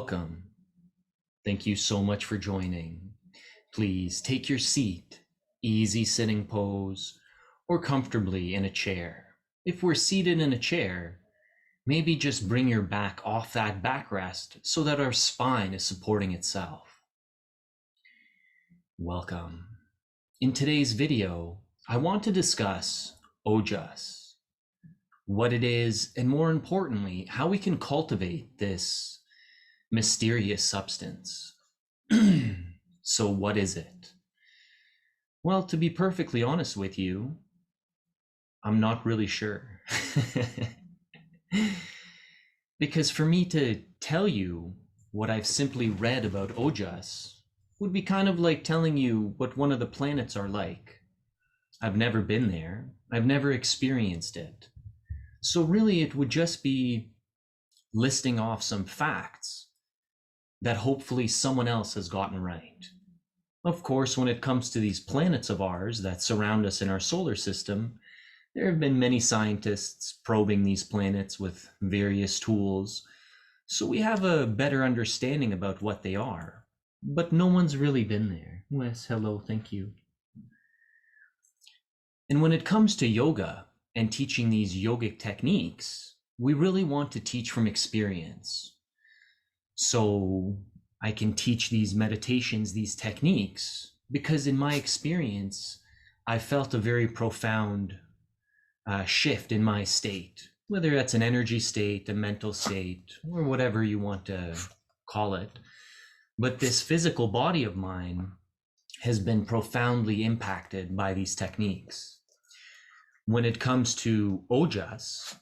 Welcome. Thank you so much for joining. Please take your seat, easy sitting pose, or comfortably in a chair. If we're seated in a chair, maybe just bring your back off that backrest so that our spine is supporting itself. Welcome. In today's video, I want to discuss Ojas, what it is, and more importantly, how we can cultivate this mysterious substance. So what is it? Well, to be perfectly honest with you, I'm not really sure. Because for me to tell you what I've simply read about Ojas would be kind of like telling you what one of the planets are like. I've never been there. I've never experienced it. So really it would just be listing off some facts that hopefully someone else has gotten right. Of course, when it comes to these planets of ours that surround us in our solar system, there have been many scientists probing these planets with various tools, so we have a better understanding about what they are, but no one's really been there. Yes, hello, thank you. And when it comes to yoga and teaching these yogic techniques, we really want to teach from experience. So I can teach these meditations, these techniques, because in my experience, I felt a very profound shift in my state, whether that's an energy state, a mental state, or whatever you want to call it. But this physical body of mine has been profoundly impacted by these techniques. When it comes to Ojas,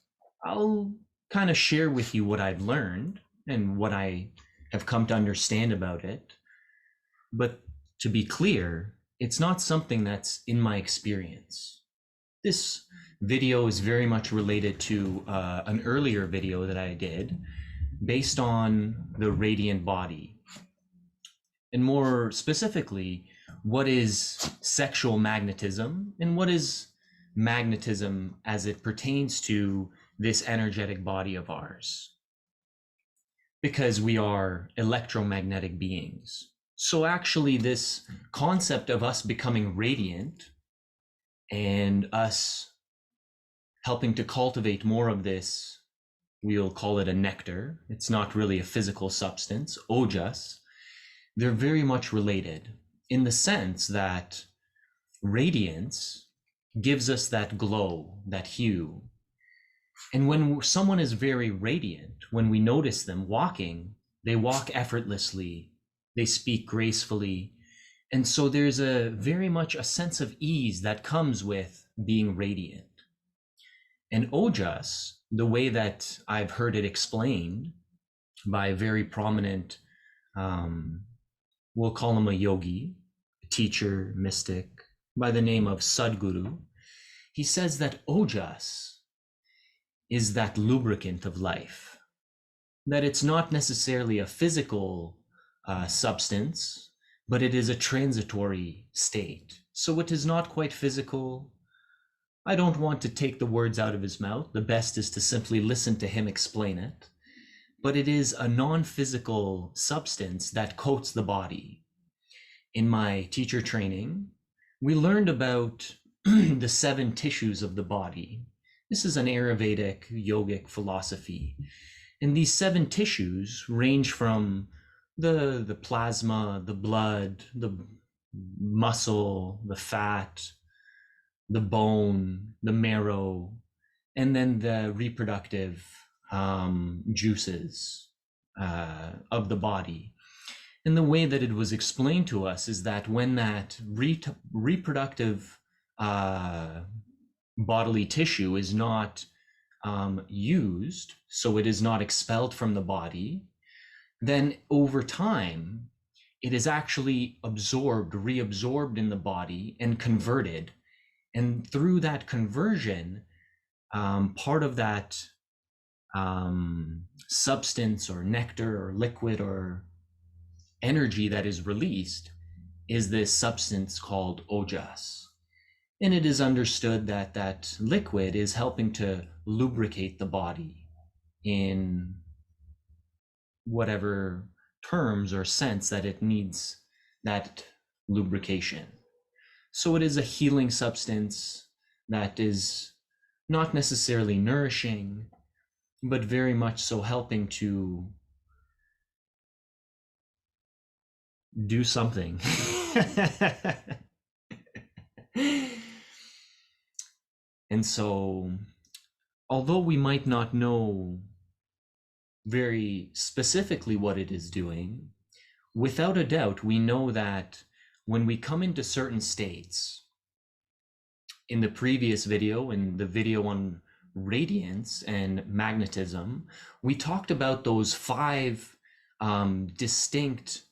I'll kind of share with you what I've learned and what I have come to understand about it. But to be clear, it's not something that's in my experience. This video is very much related to an earlier video that I did based on the radiant body. And more specifically, what is sexual magnetism and what is magnetism as it pertains to this energetic body of ours? Because we are electromagnetic beings. So actually this concept of us becoming radiant and us helping to cultivate more of this, we'll call it a nectar. It's not really a physical substance, Ojas. They're very much related in the sense that radiance gives us that glow, that hue. And when someone is very radiant, when we notice them walking, they walk effortlessly, they speak gracefully. And so there's a very much a sense of ease that comes with being radiant. And Ojas, the way that I've heard it explained by a very prominent, we'll call him a yogi, teacher, mystic, by the name of Sadhguru, he says that Ojas is that lubricant of life, that it's not necessarily a physical substance, but it is a transitory state. So it is not quite physical. I don't want to take the words out of his mouth. The best is to simply listen to him explain it. But it is a non-physical substance that coats the body. In my teacher training, we learned about the 7 tissues of the body. This is an Ayurvedic yogic philosophy. And these 7 tissues range from the plasma, the blood, the muscle, the fat, the bone, the marrow, and then the reproductive juices of the body. And the way that it was explained to us is that when that reproductive bodily tissue is not used, so it is not expelled from the body, then over time, it is actually absorbed, reabsorbed in the body and converted. And through that conversion, part of that substance or nectar or liquid or energy that is released is this substance called Ojas. And it is understood that that liquid is helping to lubricate the body in whatever terms or sense that it needs that lubrication. So it is a healing substance that is not necessarily nourishing, but very much so helping to do something. And so, although we might not know very specifically what it is doing, without a doubt, we know that when we come into certain states, in the previous video, in the video on radiance and magnetism, we talked about those five distinct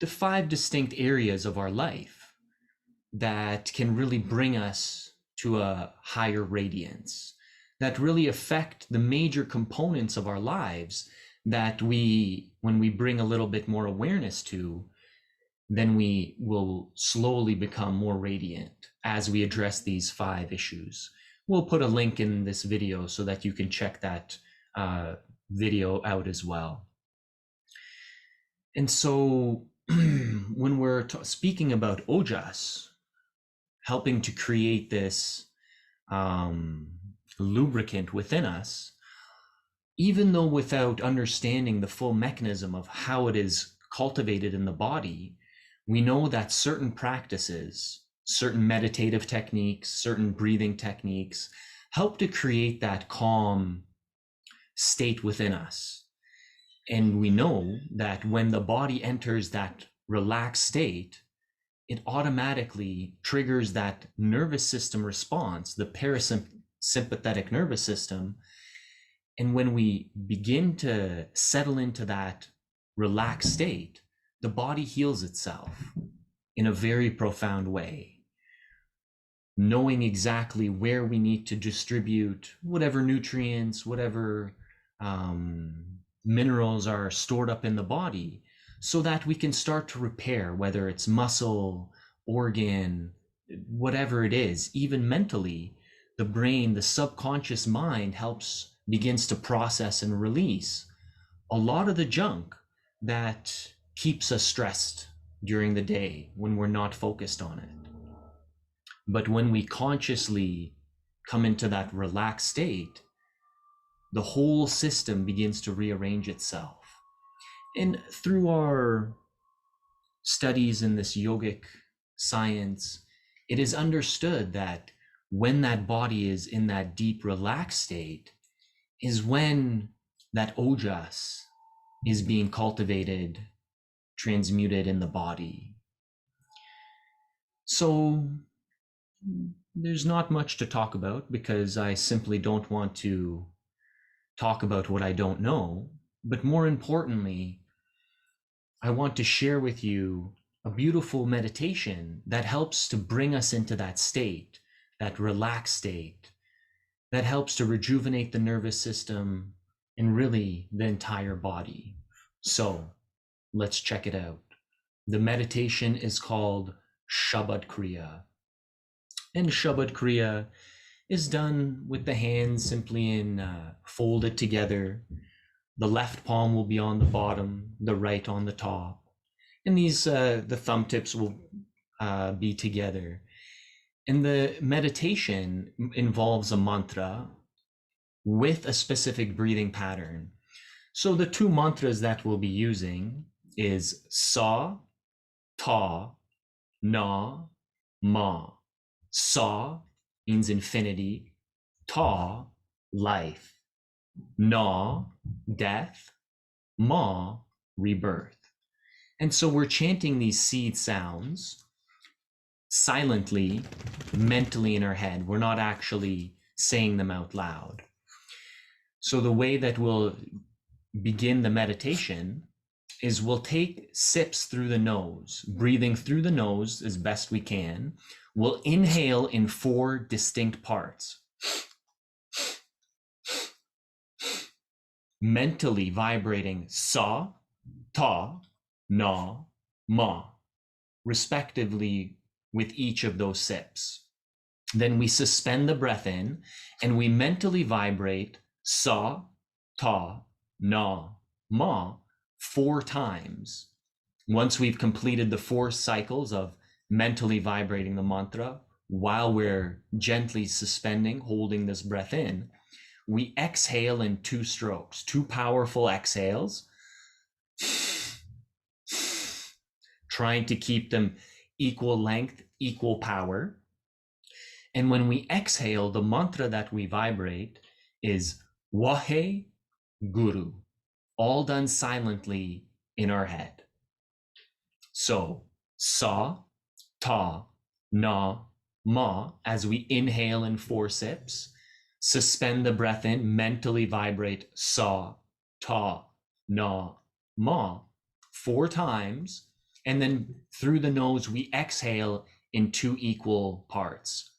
the five distinct areas of our life that can really bring us to a higher radiance, that really affect the major components of our lives that when we bring a little bit more awareness to, then we will slowly become more radiant as we address these five issues. We'll put a link in this video so that you can check that video out as well. And so when we're speaking about ojas, helping to create this lubricant within us, even though without understanding the full mechanism of how it is cultivated in the body, we know that certain practices, certain meditative techniques, certain breathing techniques help to create that calm state within us. And we know that when the body enters that relaxed state, it automatically triggers that nervous system response, the parasympathetic nervous system. And when we begin to settle into that relaxed state, the body heals itself in a very profound way, knowing exactly where we need to distribute whatever nutrients, whatever minerals are stored up in the body, so that we can start to repair, whether it's muscle, organ, whatever it is. Even mentally, the brain, the subconscious mind begins to process and release a lot of the junk that keeps us stressed during the day when we're not focused on it. But when we consciously come into that relaxed state, the whole system begins to rearrange itself. And through our studies in this yogic science, it is understood that when that body is in that deep relaxed state is when that ojas is being cultivated, transmuted in the body. So there's not much to talk about because I simply don't want to talk about what I don't know. But more importantly, I want to share with you a beautiful meditation that helps to bring us into that state, that relaxed state, that helps to rejuvenate the nervous system and really the entire body. So let's check it out. The meditation is called Shabad Kriya. And Shabad Kriya is done with the hands simply folded together. The left palm will be on the bottom, the right on the top. And the thumb tips will be together. And the meditation involves a mantra with a specific breathing pattern. So the two mantras that we'll be using is Sa, Ta, Na, Ma. Sa means infinity, Ta, life, Na, death, Ma, rebirth. And so we're chanting these seed sounds silently, mentally in our head. We're not actually saying them out loud. So the way that we'll begin the meditation is we'll take sips through the nose, breathing through the nose as best we can. We'll inhale in 4 distinct parts, mentally vibrating Sa, Ta, Na, Ma, respectively with each of those sips. Then we suspend the breath in and we mentally vibrate sa, ta, na, ma 4 times. Once we've completed the 4 cycles of mentally vibrating the mantra while we're gently suspending, holding this breath in, we exhale in 2 strokes, 2 powerful exhales, trying to keep them equal length, equal power. And when we exhale, the mantra that we vibrate is Wahe Guru, all done silently in our head. So, sa, ta, na, ma, as we inhale in 4 sips, suspend the breath in, mentally vibrate sa, ta, na, ma 4 times, and then through the nose, we exhale in 2 equal parts.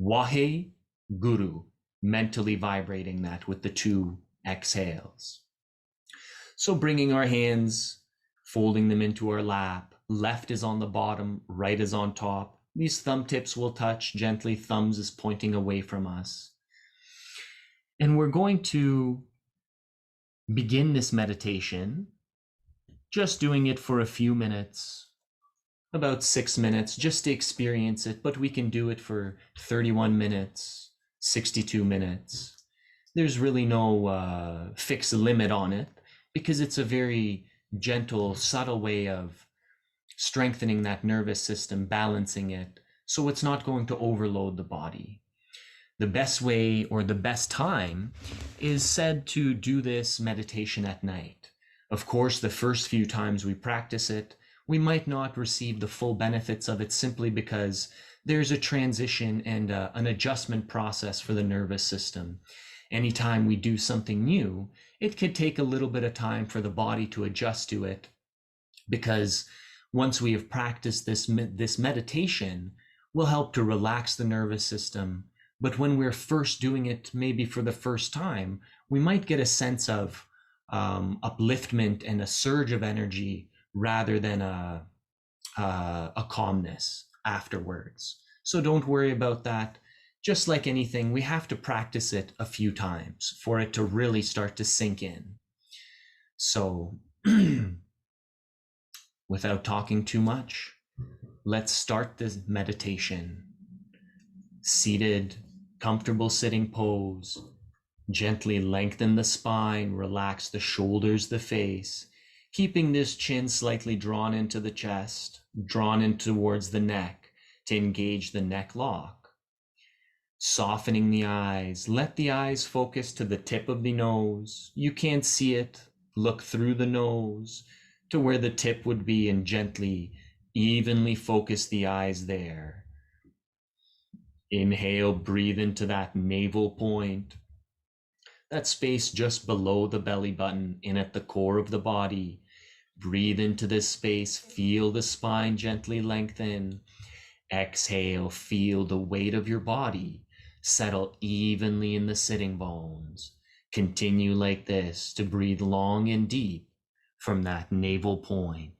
Wahe Guru, mentally vibrating that with the 2 exhales. So bringing our hands, folding them into our lap, left is on the bottom, right is on top. These thumb tips will touch gently, thumbs is pointing away from us. And we're going to begin this meditation, just doing it for a few minutes, about 6 minutes, just to experience it, but we can do it for 31 minutes, 62 minutes. There's really no fixed limit on it because it's a very gentle, subtle way of strengthening that nervous system, balancing it, so it's not going to overload the body. The best way or the best time is said to do this meditation at night. Of course, the first few times we practice it, we might not receive the full benefits of it simply because there's a transition and an adjustment process for the nervous system. Anytime we do something new, it could take a little bit of time for the body to adjust to it, because once we have practiced this meditation, will help to relax the nervous system. But when we're first doing it, maybe for the first time, we might get a sense of upliftment and a surge of energy rather than a calmness afterwards. So don't worry about that. Just like anything, we have to practice it a few times for it to really start to sink in. So without talking too much, let's start this meditation. Seated, comfortable sitting pose. Gently lengthen the spine, relax the shoulders, the face, keeping this chin slightly drawn into the chest, drawn in towards the neck to engage the neck lock. Softening the eyes, let the eyes focus to the tip of the nose. You can't see it, look through the nose to where the tip would be and gently, evenly focus the eyes there. Inhale, breathe into that navel point, that space just below the belly button, in at the core of the body. Breathe into this space, feel the spine gently lengthen. Exhale, feel the weight of your body settle evenly in the sitting bones. Continue like this to breathe long and deep from that navel point.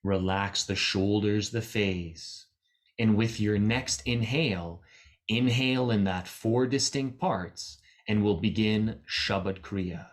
Relax the shoulders, the face, and with your next inhale, inhale in that 4 distinct parts, and we'll begin Shabad Kriya.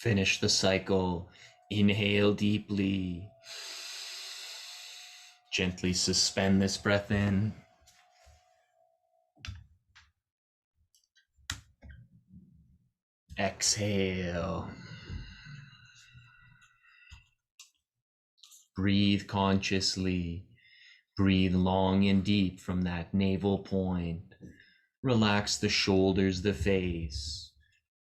Finish the cycle. Inhale deeply. Gently suspend this breath in. Exhale. Breathe consciously. Breathe long and deep from that navel point. Relax the shoulders, the face.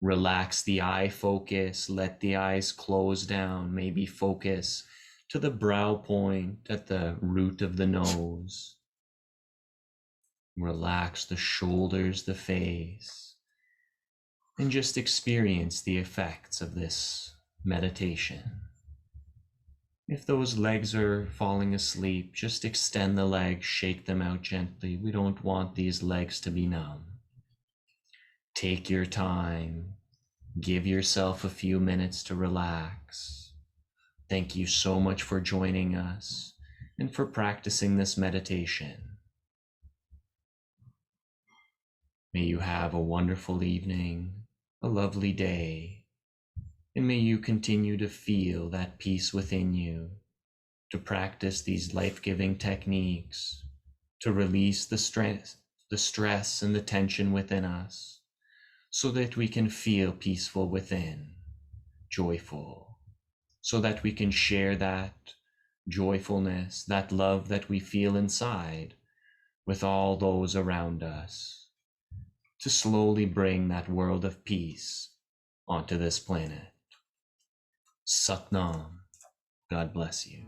Relax the eye focus. Let the eyes close down. Maybe focus to the brow point at the root of the nose. Relax the shoulders, the face, and just experience the effects of this meditation. If those legs are falling asleep, just extend the legs, shake them out gently. We don't want these legs to be numb. Take your time. Give yourself a few minutes to relax. Thank you so much for joining us and for practicing this meditation. May you have a wonderful evening, a lovely day, and may you continue to feel that peace within you, to practice these life-giving techniques, to release the stress and the tension within us, so that we can feel peaceful within, joyful, so that we can share that joyfulness, that love that we feel inside with all those around us, to slowly bring that world of peace onto this planet. Satnam. God bless you.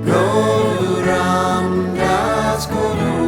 Guru Ram Das Guru